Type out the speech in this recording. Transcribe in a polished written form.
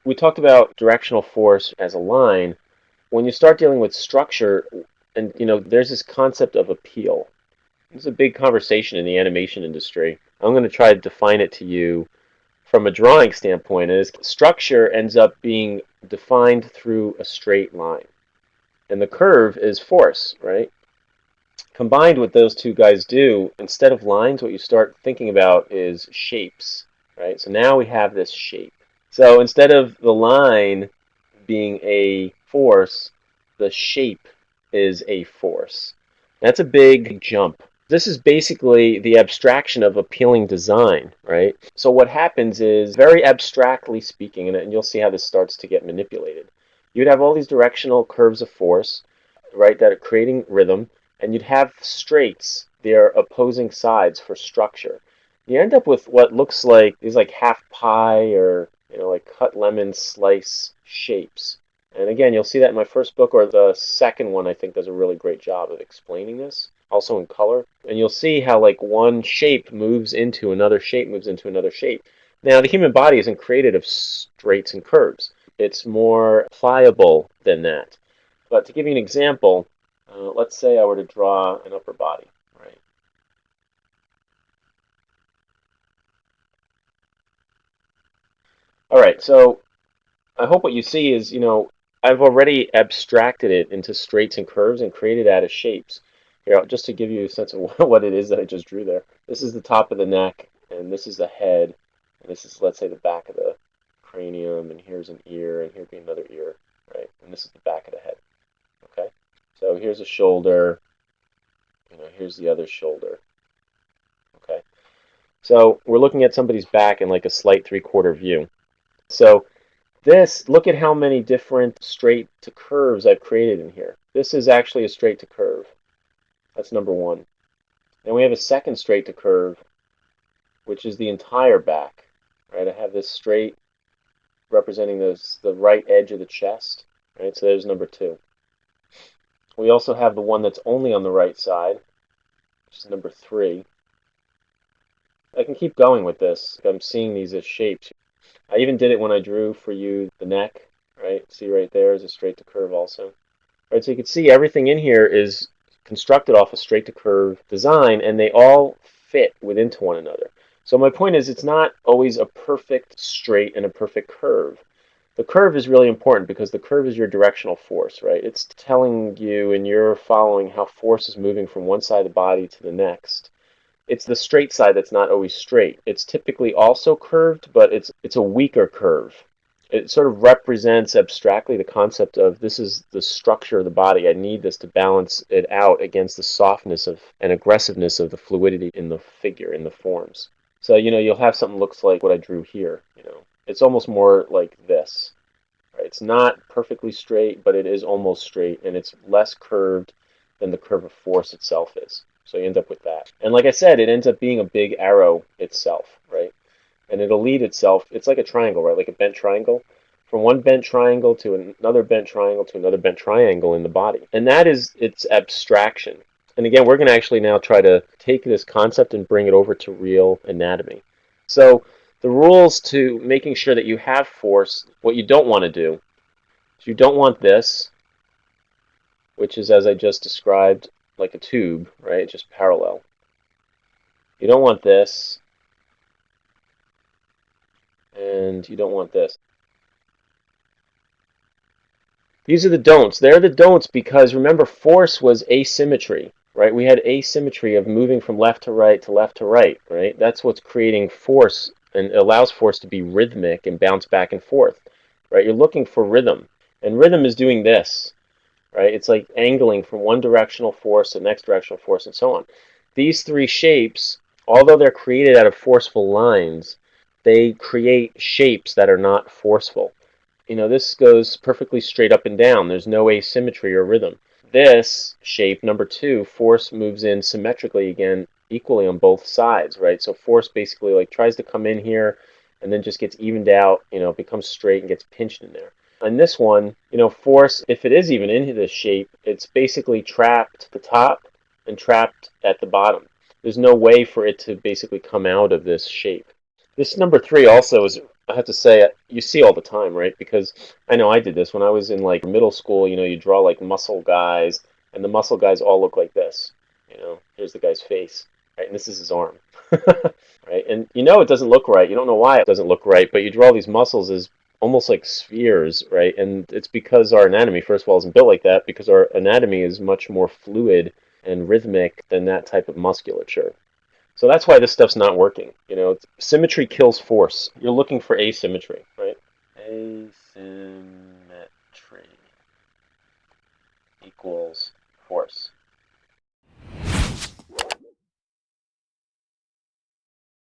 we talked about directional force as a line. When you start dealing with structure, and there's this concept of appeal. It's a big conversation in the animation industry. I'm going to try to define it to you from a drawing standpoint. Is structure ends up being defined through a straight line, and the curve is force, right? Combined, what those two guys do, instead of lines, what you start thinking about is shapes, right? So now we have this shape. So instead of the line being a force, the shape is a force. That's a big jump. This is basically the abstraction of appealing design, right? So what happens is, very abstractly speaking, and you'll see how this starts to get manipulated, you'd have all these directional curves of force, right, that are creating rhythm, and you'd have straights, their opposing sides for structure. You end up with what looks like these like half pie or like cut lemon slice shapes. And again, you'll see that in my first book, or the second one I think does a really great job of explaining this, also in color. And you'll see how like one shape moves into another shape, moves into another shape. Now, the human body isn't created of straights and curves. It's more pliable than that. But to give you an example, let's say I were to draw an upper body, right? All right, so I hope what you see is, I've already abstracted it into straights and curves and created that as shapes. Here, just to give you a sense of what it is that I just drew there. This is the top of the neck, and this is the head, and this is, let's say, the back of the cranium, and here's an ear, and here'd be another ear, right? And this is the back of the head, okay? So here's a shoulder, here's the other shoulder, okay? So we're looking at somebody's back in like a slight three-quarter view. So look at how many different straight to curves I've created in here. This is actually a straight to curve. That's number one. Then we have a second straight to curve, which is the entire back. Right? I have this straight representing the right edge of the chest. Right? So there's number two. We also have the one that's only on the right side, which is number three. I can keep going with this. I'm seeing these as shapes. I even did it when I drew for you the neck, right? See right there is a straight to curve also. Right, so you can see everything in here is constructed off a straight to curve design, and they all fit within one another. So my point is, it's not always a perfect straight and a perfect curve. The curve is really important because the curve is your directional force, right? It's telling you, and you're following how force is moving from one side of the body to the next. It's the straight side that's not always straight. It's typically also curved, but it's a weaker curve. It sort of represents abstractly the concept of, this is the structure of the body. I need this to balance it out against the softness of and aggressiveness of the fluidity in the figure, in the forms. So, you'll have something that looks like what I drew here. It's almost more like this. Right? It's not perfectly straight, but it is almost straight, and it's less curved than the curve of force itself is. So you end up with that. And like I said, it ends up being a big arrow itself, right? And it'll lead itself, it's like a triangle, right? Like a bent triangle. From one bent triangle to another bent triangle to another bent triangle in the body. And that is its abstraction. And again, we're going to actually now try to take this concept and bring it over to real anatomy. So the rules to making sure that you have force, what you don't want to do is you don't want this, which is, as I just described, like a tube, right? Just parallel. You don't want this, and you don't want this. These are the don'ts. They're the don'ts because, remember, force was asymmetry, right? We had asymmetry of moving from left to right, right? That's what's creating force and allows force to be rhythmic and bounce back and forth, right? You're looking for rhythm, and rhythm is doing this, right? It's like angling from one directional force to the next directional force and so on. These three shapes, although they're created out of forceful lines, they create shapes that are not forceful. This goes perfectly straight up and down. There's no asymmetry or rhythm. This shape, number two, force moves in symmetrically again, equally on both sides, right? So force basically like tries to come in here and then just gets evened out, becomes straight and gets pinched in there. On this one, force, if it is even in this shape, it's basically trapped at the top and trapped at the bottom. There's no way for it to basically come out of this shape. This number three also is I have to say, you see all the time, right? Because I know I did this when I was in like middle school. You draw like muscle guys, and the muscle guys all look like this. Here's the guy's face, right? And this is his arm, right? And it doesn't look right. You don't know why it doesn't look right, but you draw these muscles as almost like spheres, right? And it's because our anatomy, first of all, isn't built like that, because our anatomy is much more fluid and rhythmic than that type of musculature. So that's why this stuff's not working. Symmetry kills force. You're looking for asymmetry, right? Asymmetry equals force.